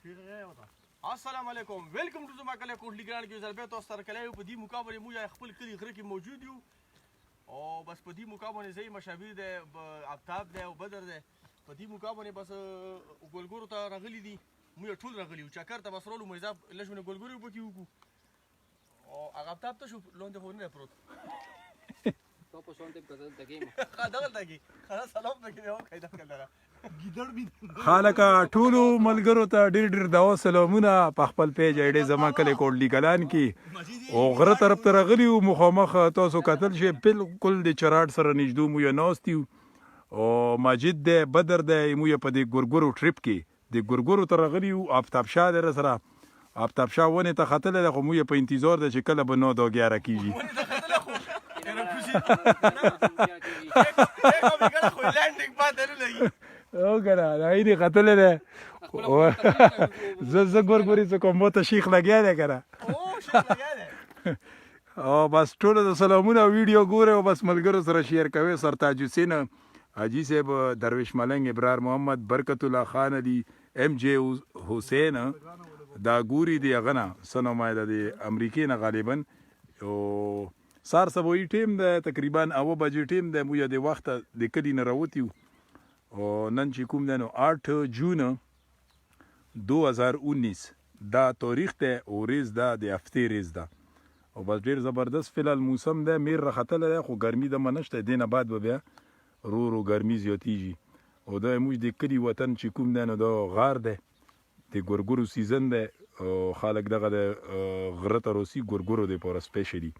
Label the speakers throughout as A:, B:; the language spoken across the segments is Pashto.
A: السلام علیکم ویلکم ټو زما کلی کوټلی ګران کې زلبې تاسو سره کلی په دې موقع باندې موږ خپل کلی غره کې موجود یو او بس په دې موقع باندې زه مشابه ده آفتاب ده او بدر ده په دې موقع باندې بس ګولګورو ته راغلي دي موږ ټول راغلي یو چکر ته بس رولو مېزاب لږونه ګولګورو پکې وکړو او هغه آفتاب ته شو لوند خو نه پروت
B: تو په شونته په دغه کې
A: دغه کې خلاص سلام پکې یو قاعده کړل
C: خالقه ټولو ملګرو ته ډېر ډېر دعا سلامونه په خپل پیج ایډي زما کلی کوټلی کلان کې او غره طرف ته راغلي یو مخامخ تاسو کتل شي بالکل د چراټ سره نږدې مو یې ناست یو او ماجد دی بدر دی مو یې په دې ګورګورو ټریپ کې د ګورګورو ته راغلي یو آفتاب شاه دی سره آفتاب شاه ونې ته ختلی دی خو مو یې په انتظار دی چې کله به 9 دو 11 کېږي او کنه دای دی قتل ده زه ګورګوري څه کوم ته شیخ لګیا دی کنه
A: او شیخ لګیا دی
C: او بس ټول د سلامونه ویډیو ګوره او بس ملګرو سره شیر کوي سرتاج حسین حاجی صاحب درویش ملنګ ابرار محمد برکت الله خان علي ام جی حسین دا ګوري دی غنا سنمای د امریکای نه غالبا او سار سبوی ټیم ده تقریبا او بجې ټیم ده مو د وخت د کلی نه راوتیو او نن چې کوم دی نو 8 جون 2019 دا تاریخ ده او ریز ده د هفتې ریز ده او بس ډېر زبردست فلال موسم ده میر راختلی دی خو ګرمي دمه نشته دې نه بعد به بیا رو ګرمي زیاتیږي او دا موږ د کلي وطن چې کوم دی نو دا غار دی د ګورګورو سیزن دی او خلک دغه د غره ته روسي ګورګورو دپاره سپیشلي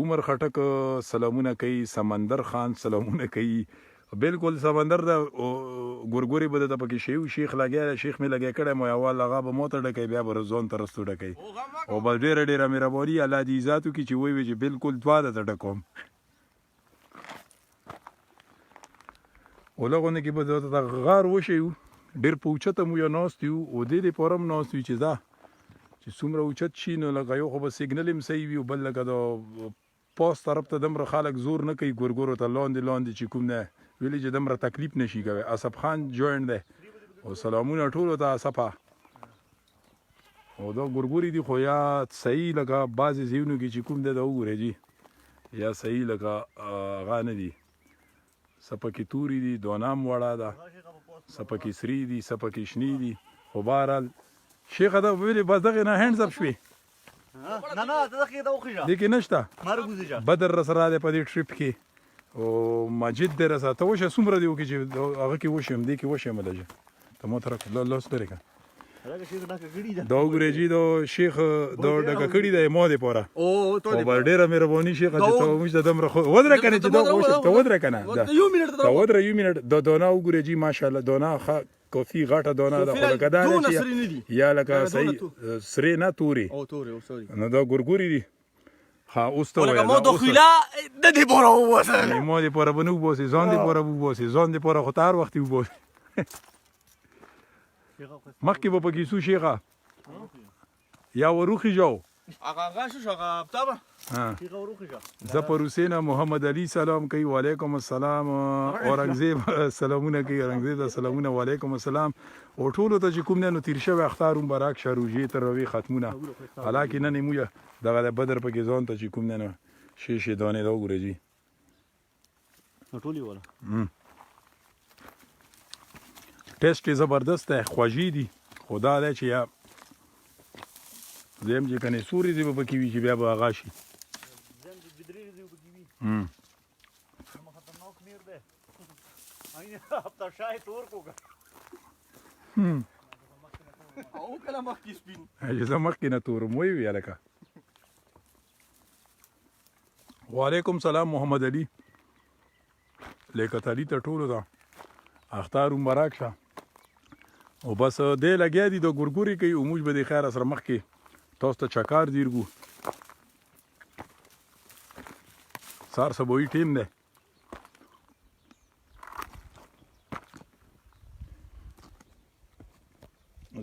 C: عمر خټک سلامونه کوي سمندر خان سلامونه کوي بالکل سمندر د ګورګوري به د پکې شیخ لګیا شیخ می لګیا کړه مو اول هغه به موته ډکې بیا به ځون تر ستو ډکې او بل ډېر ډېر مهرباني الله دې ذاتو کې چې وی چې بالکل دوا د ډکوم ولغونه کې به د غار وشي ډېر پوچته مو یو ناست یو او دې پرم ناست یو چې دا چې څومره اوچت شي نو لکه یو خو به سیګنل هم صحیح وي بل لکه د پوسټ طرف ته دمره خلک زور نه کوي ګورګورو ته لاندې چې کوم نه ویلي چې دمره تکلیف نشي کوي اسف خان جوین دی او سلامونه ټولو ته اسفه او دا ګورګوري دي خو یا صحیح لکه بعضې ځایونو کې چې کوم دی دا وګورئ جي یا صحیح لکه هغه نه دي څه پکې توري دي دونام وړه ده څه پکې سري دي څه پکې شنې دي خو بهرحال شیخه دا ویلې بس دغې نه هینډز اپ شوې
A: نه دغه دا وخیږه
C: دې کې نشته
A: مرګوزه
C: بدر رسره دی په دې ټریپ کې او ماجد دی رسه ته وشه څومره دی وکړي چې هغه کې وشم دې کې وشم لږه ته مو تر لاس لرې که دا وګورې جي دا شیخ دا ډکه کړي دی ما دپاره او ډېره مهرباني شیخه چې ته موږ ته دومره ودره که نه چې دا وشم ته ودره که نه ته ودره یو منټ دا دانه وګورې جي ماشاءالله دانه کافي غټه دانه ده خو لکه دا یا لکه صحیح سرې نه تورې نو دا ګورګوري دي ها اوس ته وایه
A: ما دخیله د دې پاره وباسه
C: ما دپاره به نه وباسې ځان دپاره به وباسې ځان دپاره خو ته هر وخت وباسې مخکې به پکې څو شیخه یا وروخیږو
A: هغه شو هغه آفتابه
C: زه پر حسین محمد علي سلام کوي وعلیکم السلام اورنګزیب سلامونه کوي اورنګزیب سلامونه وعلیکم السلام او ټولو ته چې کوم نه نو تیر شوی اختارون براک شروجي تر روي ختمونه حالکه نه نیمویا دغه بدر پکې ځان ته چې کوم نه شیشه دانه دا وګورئ جی
A: ټولي ولا
C: ټیسټ زبردست دی خوږی دي خدا دې چې یا زم چې کني سوري دی په کې وی چې بیا به هغه شي
A: زم چې بدري دی په کې وی خطرناک میر دی اینه هفته شای تور کوګه او کله مخکې سپین
C: زه مخکې نه تورم وی وی الکه وعلیکم سلام محمد علي لیکت علي ته ټولو دا اختار مبارک شه او بس دې لګیا دي د ګورګوري کوي او موږ به د خیر سره مخکې تاسو ته چکار دیرګو سار سبوی ټیم دی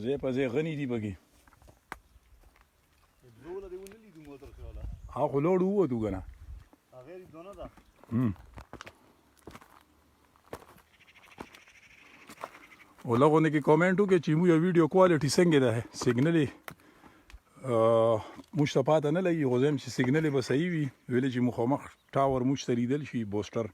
C: زه په ځای غني دي بګي خو لوړ ووتو که نه ولغونه کې کامنټ وکړئ چې مو یو ویډیو کوالټي څنګه ده سیګنل موږ ته پاته نه لګي خو زه یم چې سیګنل به صحیح وي ویلې چې مخامخ ټاور موږ ته لیدل شي بوسټر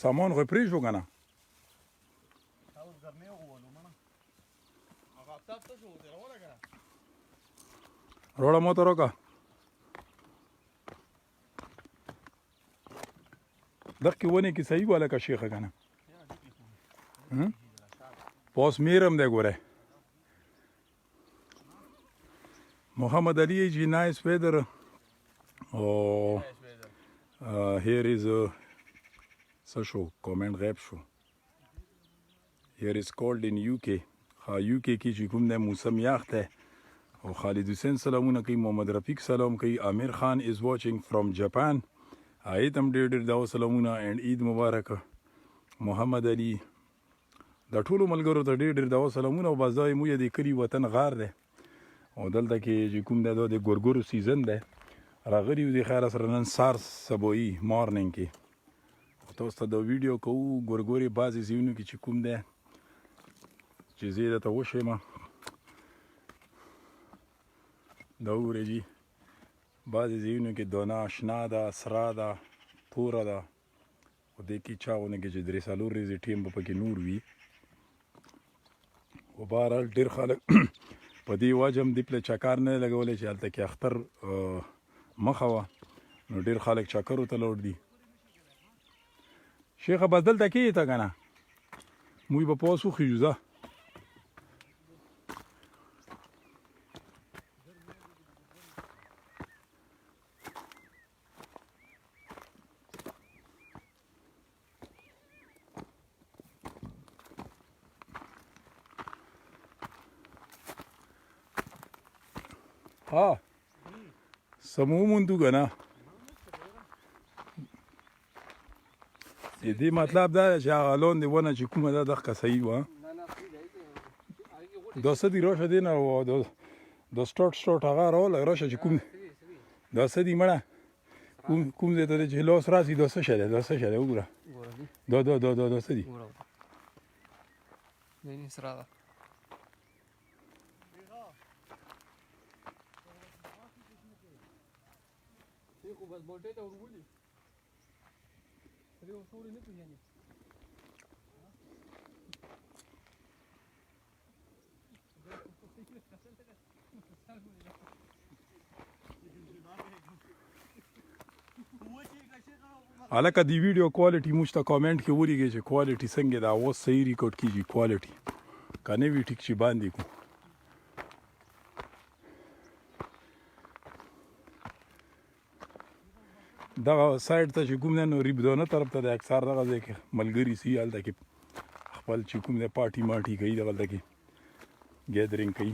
C: سامان خو یې پرېږدو که نه روړه موته راکړه دغې ونې کې صحیح وه لکه شیخه که نه پاس میرم دی ګوره محمد علي جی نایس ویدر here is څه شو کامنټ غیب شو here is cold in UK UK کې چې کوم دی موسم یخ دی او خالد حسین سلامونه کوي محمد رفیق سلام کوي امیر خان is watching from Japan هغې ته هم ډېر ډېر دا سلامونه اینډ عید مبارک محمد علي دا ټولو ملګرو ته ډېر ډېر دا سلامونه او بس دا موږ د کلي وطن غار دی او دلته کې چې کوم دی دا د ګورګورو سیزن دی راغلي یو د خیر سره نن سار سبویي مارنینګ کې تاسو ته دا ویډیو کوو ګورګورې بعضې ځایونو کې چې کوم دی چې زه یې درته وښیم دا وګورئ جي بعضې ځایونو کې دانه شنه ده سره ده توره ده خو دې کې چا غونه کې چې درې څلور ورځې ټیم به پکې نور وي خو بهرحال ډېر خلک په دې وجه هم دې پله چکر نه لګولی چې هلته کې اختر مخه وه نو ډېر خلک چکرو ته لاړ دي شیخه بس دلته کښې ته که نه موږ به پاس وخېږو ځه ها سمو موندو که نه د دې مطلب دا دی چې هغه لاندې ونه چې کومه ده دغه صحیح وه دا څه دي راشه دی نه دا سټارټ هغه راوله راشه چې کوم دا څه دي مړه کوم ځای ته دی چې لاس راسي دا څه شی دی دا څه شی دی وګوره دا څه دي
B: بس بولټې ته ورولي دې وسوري نه پیژني
C: هلکه د ویډیو کوالټي موږ ته کامنټ کې ولیکئ چې کوالټي څنګه ده اوس صحیح ریکارډ کیږي کوالټي که نه وي ټیک چې باندې کړو دغه سایډ ته چې کوم دی نو ریبدانه طرف ته د اکثر دغه ځای کې ملګري سي هلته کې خپل چې کوم دی پارټي مارټي کوي دغلته کې ګیدرینګ کوي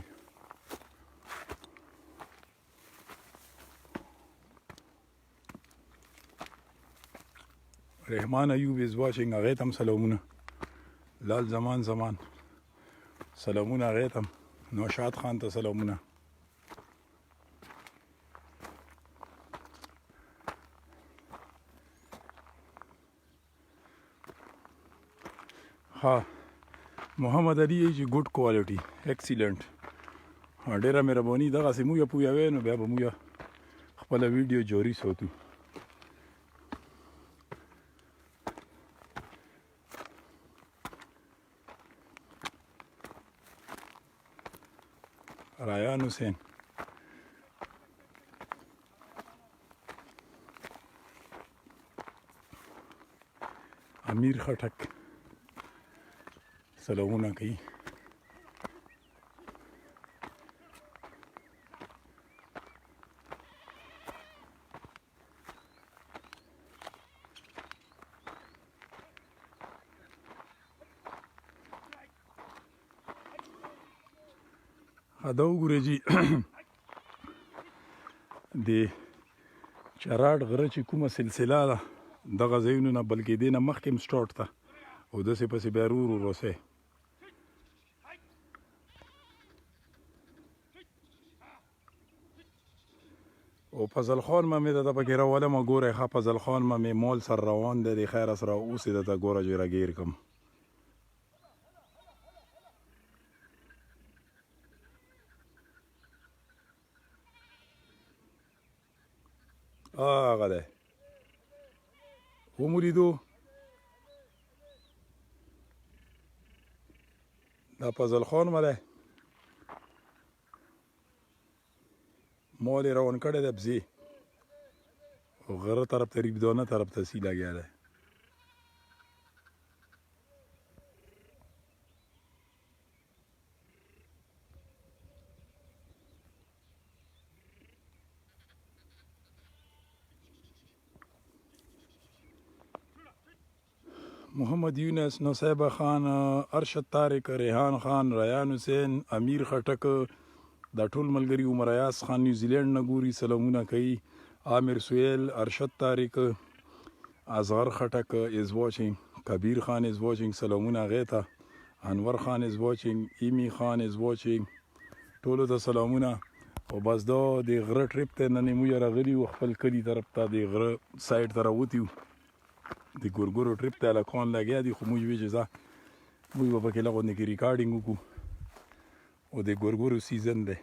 C: رحمان ایوب از واچینګ هغې ته هم سلامونه لال زمان سلامونه هغې ته هم نوشاد خان ته سلامونه ها محمد علي چې ګډ کوالټي ایکسیلنٹ ډېره مهرباني دغسې موږ پوهوئ نو بیا به موږ خپله ویډیو جاري ساتو رایان حسین امیر خټک سلامونه کوي دا وګورئ جي د چراډ غره چې کومه سلسله ده دغه ځایونو نه بلکې دې نه مخکې هم سټارټ ده او داسې پسې بیا ورو ورو رسئ او فضل خان مې د پکې راولم ګوره ښه فضل خان مې مول سره روان دی د خیر سره اوس د ته ګوره چې راګیر کم هغه دی ومو لیدو دا فضل خان مې دی مول یې روان کړی دی بزې غره طرف ته ریبدانه طرف ته سی لګیا دی محمد یونس نصیبه خان ارشد طارق ریحان خان ریان حسین امیر خټک دا ټول ملګري عمر ایاز خان نیوزیلینډ نه ګوري سلامونه کوي عامر سهیل ارشد طارق اصغر خټک از واچینګ کبیر خان از واچینګ سلامونه هغې ته انور خان از واچینګ ایمی خان از واچینګ ټولو ته سلامونه او بس دا د غره ټریپ ته نن موږ راغلي وو خپل کلي طرف ته د غره سایډ ته راوتي وو د ګورګورو ټریپ ته هلکان لګیا دي خو موږ وی چې ځه موږ به پکې لغونې کې ریکارډینګ وکړو او د ګورګورو سیزن دی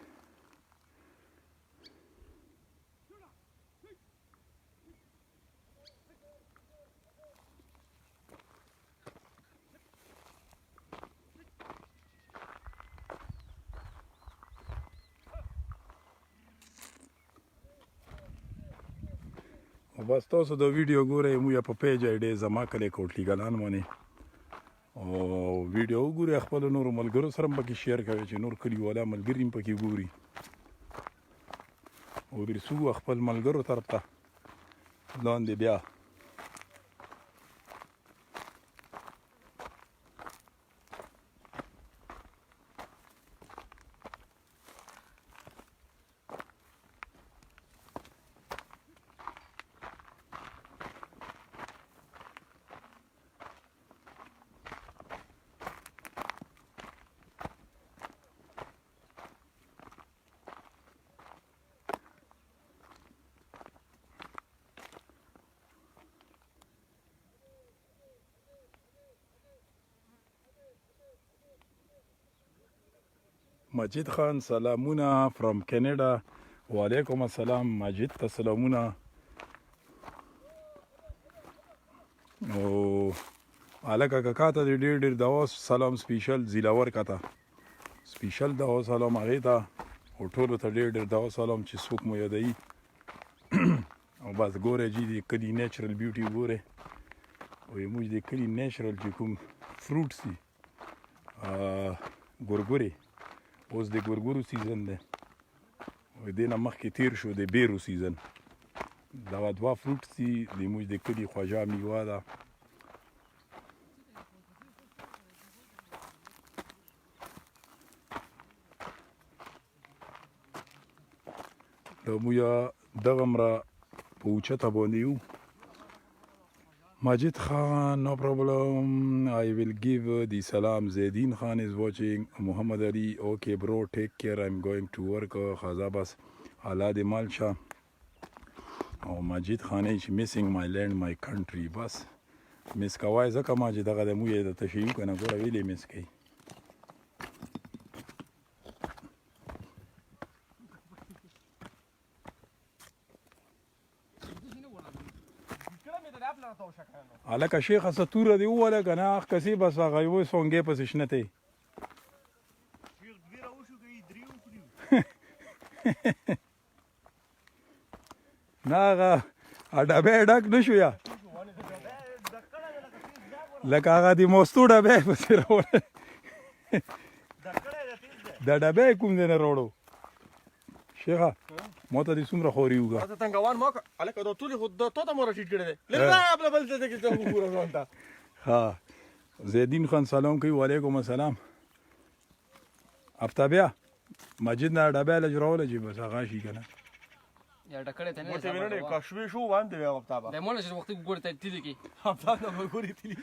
C: بس تاسو دا ویډیو ګورئ موږ په پیج ایډی زما کلی کوټلی ګلان باندې او ویډیو وګورئ خپلو نورو ملګرو سره هم پکې شیر کوئ چې نور کلیوالا ملګري هم پکې ګوري او ورسو خپل ملګرو طرف ته لاندې بیا مجید خان سلامونه فرام کینیډا وعلیکم السلام مجید ته سلامونه او هلکه کاکا ته د ډېر ډېر دوا سلام سپیشل زیلاور کاته سپیشل دوا سلام هغې ته او ټولو ته ډېر ډېر دوا سلام چې څوک مو یادوي او بس ګورئ جي د کلي نیچرل بیوټي ګورئ او موږ د کلي نیچرل چې کوم فروټ سي ګورګورې اوس د ګورګورو سیزن دی او دې نه مخکې تیر شو د بیرو سیزن دغه دوه فروټ دي د موږ د کلي خوږه میوه ده د موږ دغه مره په اوچته باندې یو Majid Khan, no problem. I will give the salam. Zaidin Khan is watching. Muhammad Ali, okay, bro, take care. I'm going to work. Khazabas, Allah de Malcha. Oh, Majid Khan is missing my land, my country. Bas, miss Kawai Zaka Majid Agamuye, the Tashiuk, and I go really miss Kay. هلکه شیخه څه توره دې ووهله که نه اخ کسې بس هغه یوه سونګې پسې شنه ته نه هغه ډبی ډک نه شو یا لکه هغه د موستو ډبی پسې راوړی دا ډبی کوم ځای نه راوړو شیخه ما ته دې څومره خوري وګه
A: ته تنګوان ما هلکه دا ټولې خو تا ته مو راټیټ کړی دی لږ راغله بل ځای ته کې ته وګوره ځان ته
C: ها زیدین خان سلام کوي وعلیکم السلام افتابیا مجید نه ډبی لږ راوله چې بس هغه شي که نه
B: یا ډکړې ته نه
A: ورته وینه نه کښوی شو باندې وی افتابه
B: د مونږ چې وخت ګورې ته تللی کی
A: افتاب نه ګورې تللی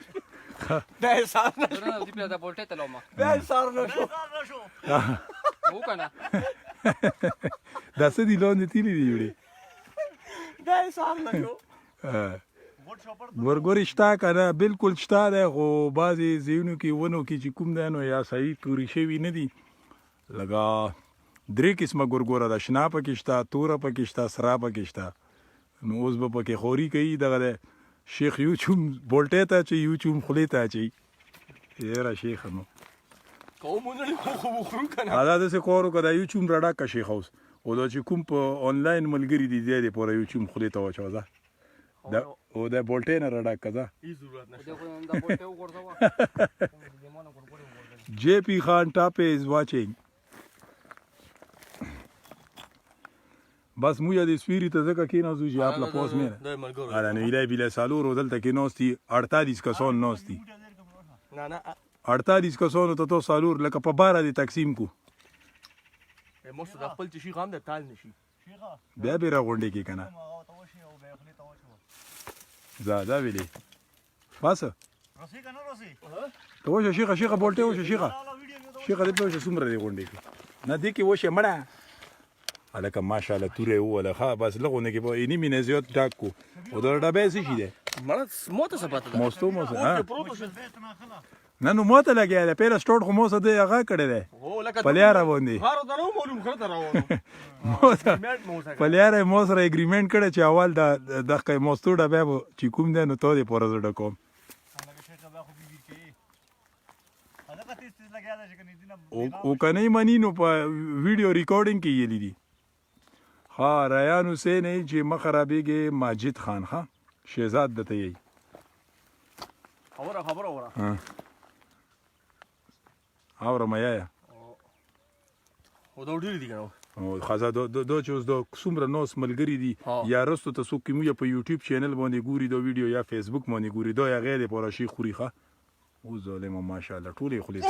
A: دا سار نه
B: شو نه دی په دا بولټه ته لومه
A: دا سار نه شو
B: وو کنه
C: دا څه دي لاندې تیلي دي وړي
A: بیا سار نه شو
C: ګورګورې شته که نه بالکل شته دی خو بعضې ځایونو کې ونو کې چې کوم دی نو یا صحیح تورې شوي نه دي لکه 3 قسمه ګورګوره ده شنه پکې شته توره پکې شته سره پکې شته نو اوس به پکې خوري کوي دغه دی شیخ یوچوم بولټۍ ته اچوي یوچوم خولې ته اچوي یاره شیخه نو
A: کومونه خو خورو کنه
C: دا داسې کار وکړه دا یوچوم راډاکه شیخ اوس او دا چې کوم په آنلاین ملګري دي دی پوره یوچوم خولې ته واچوه ځه او دا بولټۍ نه راډاکه ځه
A: هیڅ ضرورت نشته
B: دا بولټۍ وغورځوه
C: JP Khan Tape is watching. بس مویا د سپیری ته ځکه کېناستو چې آپ له پوس مې
A: دا ملګرو
C: نه نه ایله بیله سالور دلته کېناستي 48 کسان ناستي
A: نه نه
C: 48 کسانو ته تو سالور لکه په 12 دي تقسیم کو
A: مو څه د خپل چې شي غام د تال نشي
C: بیا به راغونډې کې کنه زاده ویلې بس
D: رسی کنه رسی
C: ته وشه شيخه بولټه وشه شيخه دې په وشه سمره دی غونډې کې نه دې کې وشه مړه الکه ماشاءالله توره وله ها بس لغونه کې به اینی مینه زیات ډاک کو او دا ډبې څه شي ده
A: مړه موته څه پته ده
C: موستو ها
D: بیت نه خلا
C: نه نو موته لګیا ده پیله سټوډ خو موسه دی هغه کړی دی
A: هو لکه
C: پلیاره باندې
A: هر دا نو معلوم کړه راوونو
C: موته
A: موته
C: پلیاره مو سره اګریمنت کړی چې اول د دغه موستو ډبې چې کوم دی نو ته دې پورې زړه کوم
D: هغه شیخ به خو بیبي کې هغه کته ستې لګیا ده چې کني دینه
C: او کنه مانی نو په ویډیو ریکارډینګ کې یې لیدي ها ریان حسین چې مخربېږي ماجد خان ها شهزاد دته یې
A: خبره وره
C: ها اوره میا
A: او دا ډیر دي کنه
C: او خزا دو چې اوس د څومره نوس ملګری دي یا رستو ته څوک مو په یوټیوب چینل باندې ګوري دا ویډیو یا فیسبوک باندې ګوري دا یا غیر پر شي خوري ښه او ظالم ماشاءالله ټولې خولې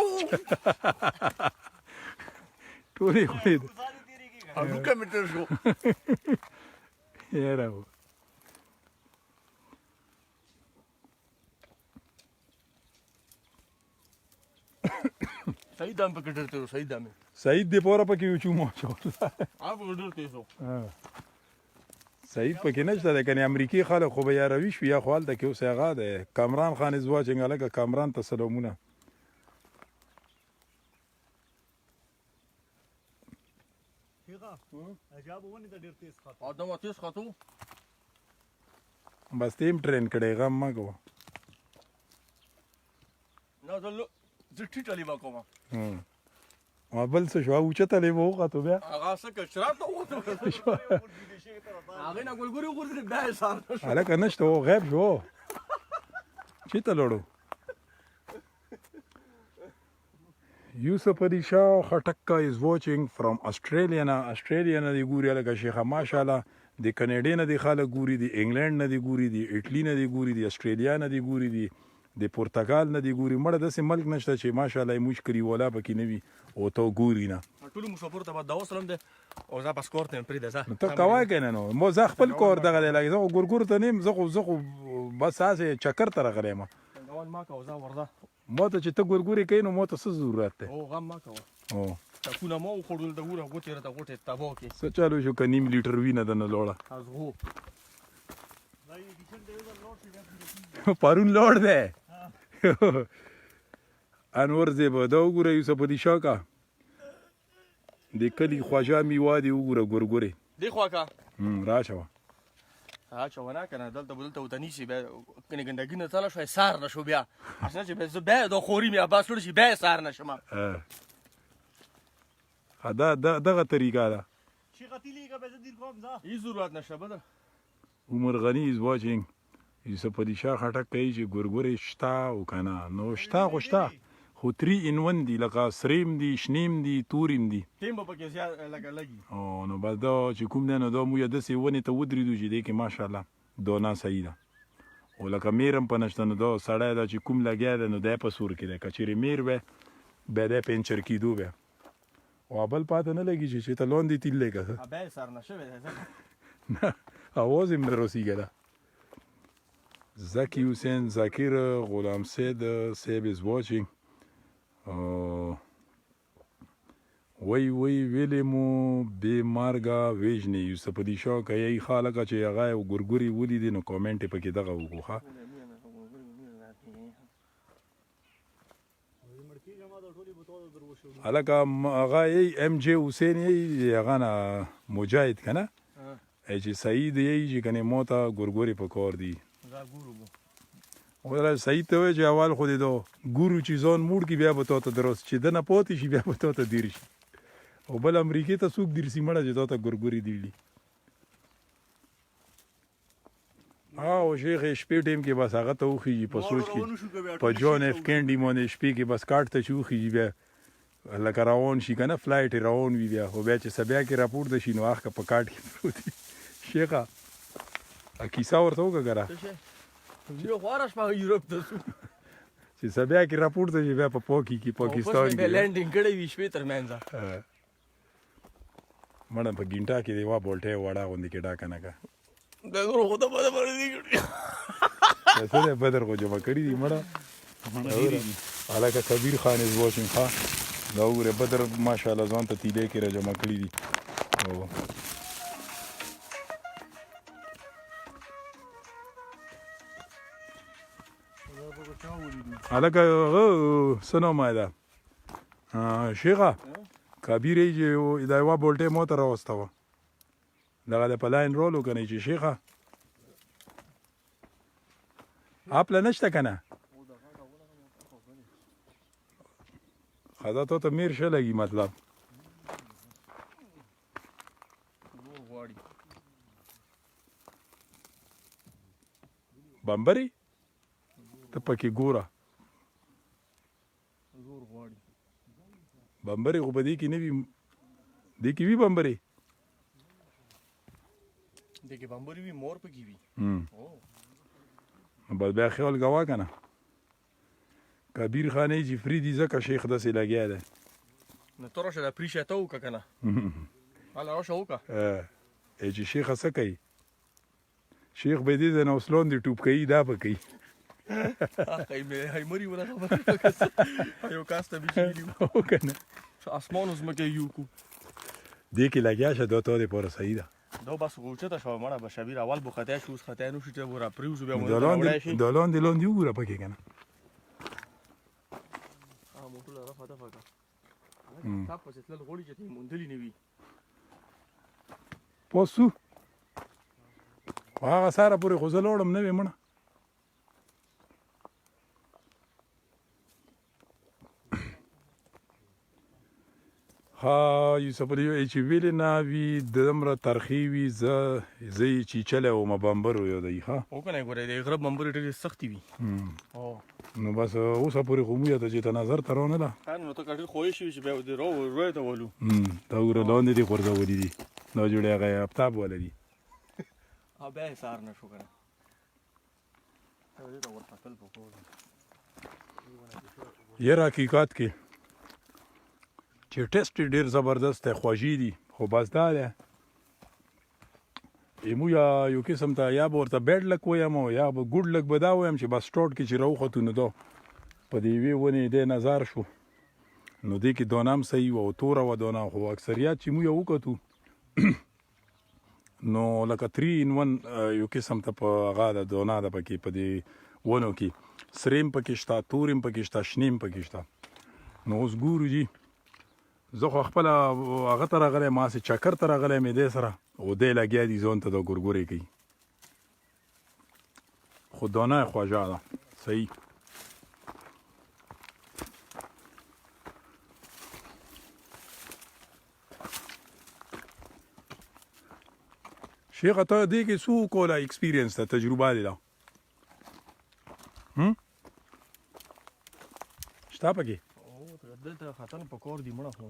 A: هغه کمنټر شو
C: یاره
A: صحیح دام په کټر ته صحیح دام
C: سعید دې پوره پکې یو چومو چول
A: هغه ډیر تیزو
C: سعید پکې نشته ده کني امریکای خلک خو به یا روي شو یا خپل د کې اوس هغه ده کامران خان از واچنګ لکه کامران ته سلامونه
D: شیخه عجب ونی ته ډیر تیز خاطر
A: ادم تیز خاطو
C: بس تیم ټرین کړي غم ما کو
A: نه زلو زټی ټلی ما کوم
C: ما بل څه شو او چته له وو غته بیا
A: هغه څه که شراب ته وته هغه نه ګورګوري ورته بیا سار
C: الکه نشته او غیب شو چته لړو Yusuf Ali Shah Khatakka is watching from Australia نه دی ګوري لکه شیخه ماشاءالله د کینیډا نه دی خلک ګوري د انګلند نه دی ګوري د ایټلی نه دی ګوري د استرالیا نه دی ګوري د پرتګال نه دی ګوري مړه داسې ملک نشته چې ماشاءالله مشکري ولا پکې نه وي او ته ګوري نه
A: ټول مسافر ته دا وسلم ده او زه پاسپورت هم پرې ده
C: ته کوای کنه نو مو زه خپل کور دغه لګي زه ګورګور ته نیم زه بس اسه چکر تر غلېم
A: غوان ما کا زه ورده
C: مو ته چې ته ګورګوري کین مو ته څه ضرورت ده
A: او غم ما کا
C: او
A: تکونه مو خورل د ګوره غوته رته غوته تابو کې
C: څه چالو شو کنیم لیټر وینه د نه لوړه
A: ازغو
C: پرون لوړ ده انور زیبا دا وګوره یوسف علي شاه کا د کلی خواجه میوا دی وګوره ګورګوري
A: دی خوا کا
C: راشه
A: اچھا ونه کنه دلته بدلته وتنی شي بیا کنه ګندګی نه تل شو سار نشو بیا اسنه چې به بیا د خوري مې اباس لور شي بیا سار نشم
C: دا دغه طریقه ده
D: شیخه تیلی کا به دیر کوم ځه
A: هیڅ ضرورت نشه بدر
C: عمر غنی از واچینګ یوسف علي شاه خټک کوي چې ګورګوري شتا او کنه نو شتا خوشتا خو 3 in 1 دی لکه سریم دی شنیم دی توریم دی
A: ټیم په کې زیات لګي
C: او نو بس دا چې کوم دی نو دا مو یاد سي ونی ته ودرېدو چې دی کې ماشاءالله دونا صحیح ده او لکه میرم په نشته نو دا سړی دا چې کوم لګیا دی نو دی په سور کې دی کچېرې میر به به دی پنچر کېدو به او بل پاته نه لګي چې ته لون دی تیل لګه
A: بیا سار نشه
C: نه اواز یې نه رسیږي ده Zaki Hussein Zakir Ghulam Said Seb is watching وی ویلې مو بې مارګه ویژنې یوسف علي شاه که یې خلکه چې هغه یو ګورګوري ولیدي نو کامنټ یې پکې دغه وکړو ښه هلکه هغه یې ایم جې حسین یې هغه نه مجاهد که نه چې سعید یې چې کنې ما ته ګورګوري په کار دي سعید ته وایي چې اول خو دې د ګورو چې ځان موړ کړي بیا به تا ته درست چې ده نه پاتې شي بیا به تا ته دیر شي او بل امریکې ته څوک درسي مړه چې تا ته ګورګوري دیړي او شیخ شپې ټیم کې بس هغه ته وخیږي په سوچ کې په جون اف کینډي باندې شپې کې بس کاټ ته چې وخیږي بیا لکه روان شي که نه فلایټ یې روان وي بیا خو بیا چې سبیا کې راپورته شي نو اخکه په کاټ کې پروت وي شیخه کیسه ورته وکړه ګره چې سبیا کې راپورته شي بیا په پوکي کې پاکستان کې
A: لینډینګ کړی وي شپې تر منځه
C: مړه په ګینټا کې دی وا بولټه وړه غوندې کې ډاکه نه کا
A: دا نور خو ته په باندې دی
C: څه ده بدر کو جمع کړی دی مړه علاقه کبیر خان از واچینګ ها دا وګوره بدر ماشاءالله ځان ته تیلې کې را جمع کړی دي او علاقه څه نوم یې ده شیخه کبیر یې چې دا یوه بولټې مو ته راوستوه دغه د په لاین رول وکنئ چې شیخه اپله نشته که نه خدا تو ته میر شه لګي مطلب بمبري ته پکې ګوره بمبري خو په دې کې نه وي دې کې وي بمبري
A: دې کې بمبري وي مور پکې وي
C: بس بیا خیال کوه که نه کبیر خان یې چې فري دي ځکه شیخ داسې لګیا دی
A: نو ته راشه دا پریشه ته وکړه که نه هله راشه وکړه
C: چې شیخه څه کوي شیخ به دې د نوسلون دې ټوپ کوي دا به کوي
A: هیمري ولا خبره یو کاس ته بیشي
C: او که نه
A: اسمان زمکه یو کو
C: دې کې لګیا شه دا تا دپاره صحیح ده
A: دا بس اوچته شوه مړه به شبیر اول به خطی شو اوس خطی نه شو چې به راپرېوځو بیا
C: دا لاندې وګوره پکې که نه
A: موټر رفع دفع کړه تا پسې تلل غواړي چې ته یې موندلي نه وي
C: پوسو هغه ساره پورې خو زه لاړم نه وې مړه ها یوسف علي وایي چې ویلې نه وي دومره ترخې وي زه یې چیچلی وم بمبر یو دی ښه
A: وکنه ګورې د غره بمبرې ډېرې سختې وي
C: نو بس اوسه پورې خو موږ ته چې ته نظر ته رانه ده
A: نو ته ډېر خوښ شوي چې بیا دې روی ته ولو
C: دا وګوره لاندې دې غورځولي دي دا جوړې هغه افتاب والا دي
A: بیا یې سهار نه شو که نه دې ته ورختل پکار
C: یاره حقیقت کې چې ټیسټ ډېر زبردست دی خوږې دي خو بس دا دی مو یو قسم ته یا به ورته بیډ لک ویم یا به ګوډ لک به دا ویم چې بس سټاټ کې چې راوختو نو دا په دې یوې ونې دی نظر شو نو دې کې دانه هم صحیح وه او توره وه دانه خو اکثریت چې مو یې وکتو نو لکه 3 in 1 یو قسم ته په هغه د دانه ده پکې په دې ونو کې سریم پکې شته توریم پکې شته شنیم پکې شته نو اوس ګورو جي زه خو خپله هغه ته راغلی ما هسې چکر ته راغلی مې دې سره او دی لګیا دي ځان ته دا ګورګورې کوي خو دانه یې خوږه ده صحیح شیخه ته دې کې څه وکوله ایکسپیرینس ته تجربه دې ده شته پکې
A: دلته ختن پکار دي مړه خو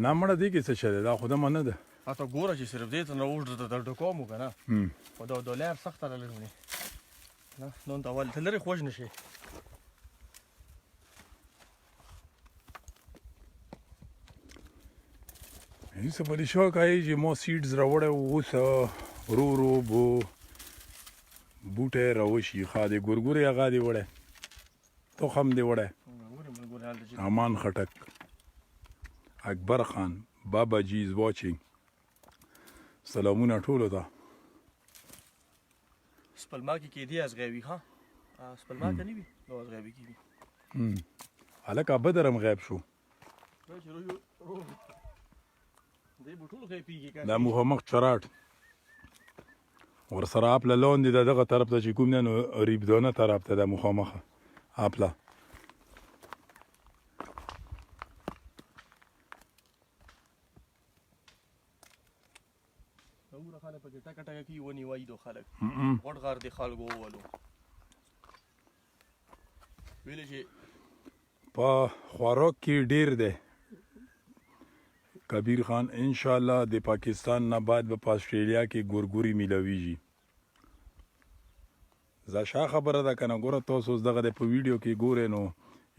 C: نه مړه دې کې څه شی دی دا خو دمه نه ده
A: ته ګوره چې صرف دې ته نه اوږده ته در ډکوم که نه خو دا لار سخته ده لږ ونې نو ته اول ته لرې خوږ نه شي
C: یوسف علي شاه کوي چې ما سیډز راوړی اوس ورو ورو بوټی راوشي ښه د ګورګورې هغه دې وړی تخم دې وړی امان خټک اکبر خان بابا جی از واچینګ سلامونه ټولو ته
A: سپلما کې کېدی از غیبي ها سپلما ته نه وي نو از غیبي کېږي
C: هلکه بدرم غیب شو
A: دی به ټول غیبېږي
C: دا مخامخ چراټ ورسره اپله لاندې د دغه طرف ته چې کوم دی نو ریبدانه طرف ته د مخامخه اپله
A: دومره خلک پکې ټکه ټکه کوي ونیوایي دو خلک غټ غار د خلکو وولو ویلې چې
C: په خوراک کې ډیر دی کبیر خان انشاءالله د پاکستان نه بعد به په آسټرالیا کې ګورګوري میلاویږي زه خبره ده که نه ګوره تاسو اوس دغه د په ویډیو کې ګورئ نو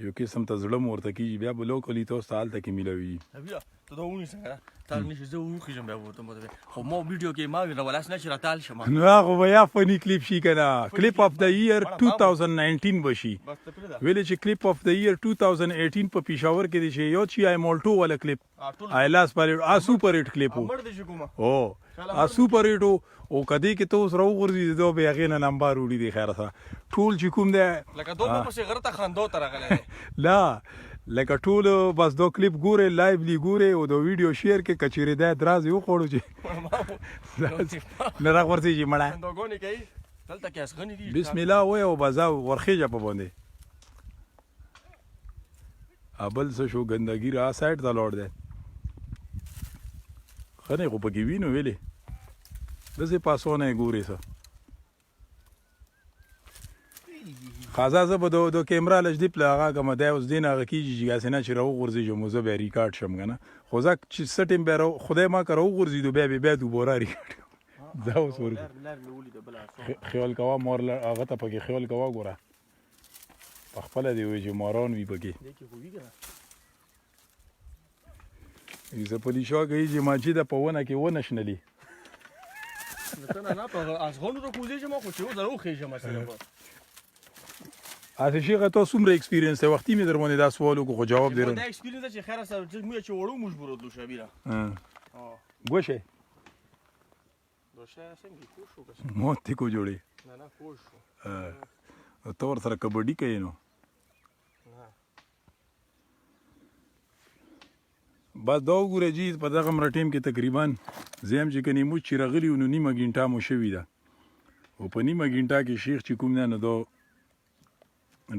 C: یو قسم ته زړه مو ورته کېږي بیا به لوکلي تاسو ته هلته کې میلاویږي
A: بیا ته دا ونیسه که نه تا نشي زه وخېږم بیا به ورته مته خو ما ویډیو کې ما راولاس نه چې راتال شم
C: نو هغه به یا فني کلیپ شي که نه کلیپ اف د ایئر 2019 به شي
A: بس ته پرېږده
C: ویلې چې کلیپ اف د ایئر 2018 په پیښور کې دی چې یو چې آی مولټو والا کلیپ آی لاس پریډ سوپر هټ کلیپ
A: مړ دې شي کومه
C: او سوپر هټ او کدی کې ته اوس راوغورځي دو به هغې نه نمبر وړي دی خیر سره ټول چې کوم دی
A: لکه دوه پسې غره ته خندو ته راغلی دی
C: لا لکه ټول بس دو کلیپ ګورې لایولی ګورې او د ویډیو شیر کې کچېرې دا دراز یې وخوړو چې نه راغورځېږي مړه
A: خندوګانې کوي دلته کې اسغنې دي
C: بسم الله وایه او بزا ورخېږه په باندې بل څه شو ګندګي را سایډ ته لاړ دی ښه نه خو پکې وینو ویلې داسې پاسونه یې ګورې څه خازه زه به د کیمرا لجدیپ له هغه کومه دی اوس دې نه هغه کېږي چې هسې نه چې راوغورځېږم زه بیا ریکارډ شم که نه خو زه چې څه ټیم بیا خدای ما که راوغورځېدو بیا دوباره ریکارډ دا اوس خیال کوه مار هغه ته پکې خیال کوه ګوره په خپله دې وایي چې ماران وي پکې زپلي شا کوي چې ماچي ده په ونه کې ونه شنلي
A: ازغنو را کوزېږم خو چې اوس راوخېږم صرف
C: هسې شیخه تا څومره اکسپیرینس دی وختي مې در باندې دا سوال وکړو خو جواب دی
A: دا اکسپیرینس ده چې خیر سره موږ چې وړو مجبور وتلو شبیره
C: ګوشې
A: دوشه څنګه کوښ وکړ
C: موت دې کو جوړې
A: نه کوښ
C: ته ورسره کبډي کوې نو بس دا وګوره جي په دغه مره ټیم کې تقریبا زه هم چې که نیموچ چې راغلي وو نو نیمه ګینټه مو شوې ده او په نیمه ګینټه کې شیخ چې کوم دی نو دا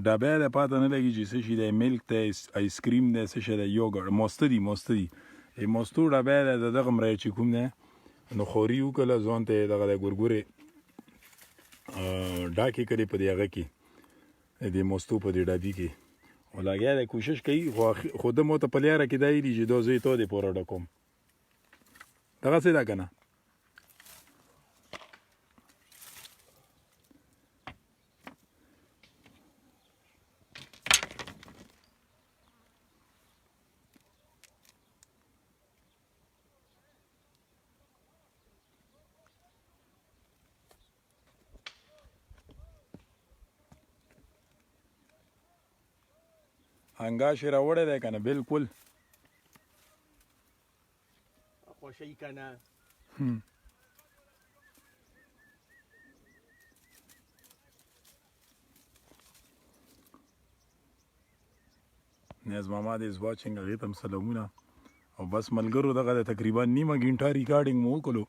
C: ډبی دی پاته نه لګي چې څه شي دی ملک دی آیسکریم دی څه شی دی یوګړ ماسته دي ماستو ډبی دی د دغه مره چې کوم دی نو خوري وکړله ځان ته یې دغه دی ګورګورې ډاکې کړې په دې هغه کې د ماستو په دې ډبي کې او لګیا دی کوشش کوي خو ده ماته په لیاره کې دا ویلي چې دا زه یې تا دې پوره ډکوم دغسې ده که نه انګاش یې راوړی دی که نه بلکل
A: خوښوي که نه
C: نیاز ماما د از واچینګ هغې ته هم سلامونه او بس ملګرو دغه د تقریبا نیمه ګینټه ریکارډینګ مو وکړو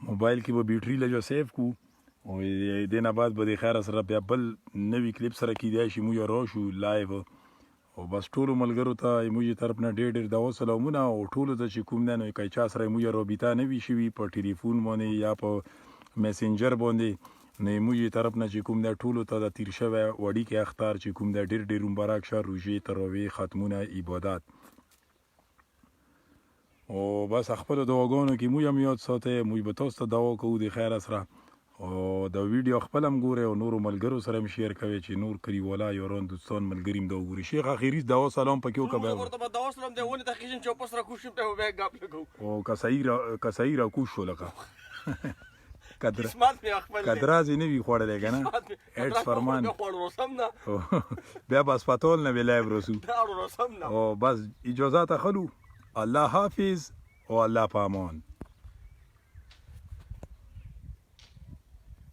C: موبایل کې به بیټري لږه سیف کړو او دې نه بعد به د خیره سره بیا بل نوي کلیپ سره کیدای شي موږ راشو لایو او بس ټولو ملګرو ته موږ طرف نه ډېر ډېر دوا سلامونه او ټولو ته چې کوم دی نو که چا سره موږ رابطه نه وي شوي په ټلیفون باندې یا په میسنجر باندې نو موږ طرف نه چې کوم دی ټولو ته د تیر شوی وړیکې اختار چې کوم دی ډېر ډېر مبارک شه روژې تراویح ختمونه عبادت او بس خپلو دواګانو کې موږ هم یاد ساتئ موږ به تاسو ته دوا کوو د خیره سره او دا ویډیو خپل هم ګورئ او نورو ملګرو سره هم شیر کوئ چې نور کلیوالا یاران دوستان ملګري هم دا وګوري شیخ اخیری دوا سلام پکې وکړه بیا
A: ورته به دوا سلام دی ونې ته خېږم چې واپس راکوز شم ته بیا ګپ لګوو
C: او که صحیح راکوز شو لکه
A: قسمت مې خپل دی.
C: کدراز یې نه وي خوړلی که نه
A: قسمت مې-
C: ایډز فرمان
A: نه خوړ روسم نه.
C: بیا به اسپتال نه بلایب رسو
A: نه روسم نه.
C: او بس اجازت اخلو الله حافظ و الله پامان